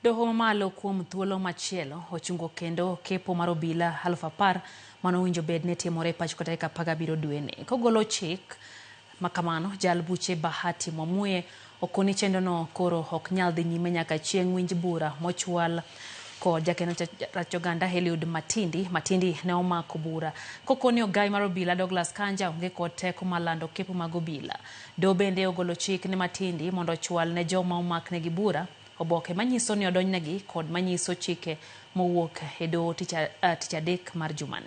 Doho mamalo kuom thuolo machielo ochungo kendo kepo mar obila 10,000 manowinjo bed ne timore pacho tarik 17 dweni. Kogolo chik makamano, jal buche Bahati Mwamuye okoni chendono koro ok nyal dhi nyime nyaka chieng' winj bura mochwal kod jakeno rach oganda Eliud Matindi ne omako bura kokoni ogai mar obila Douglas Kanja onge kod teko mar lando kepo mag obila. Doho bende ogolo chik ne Matindi mondo ochwal ne joma omaknegi bura oboke manyiso ni odonjnegi kod manyiso chike mowuok e doho tich adek mar jumani.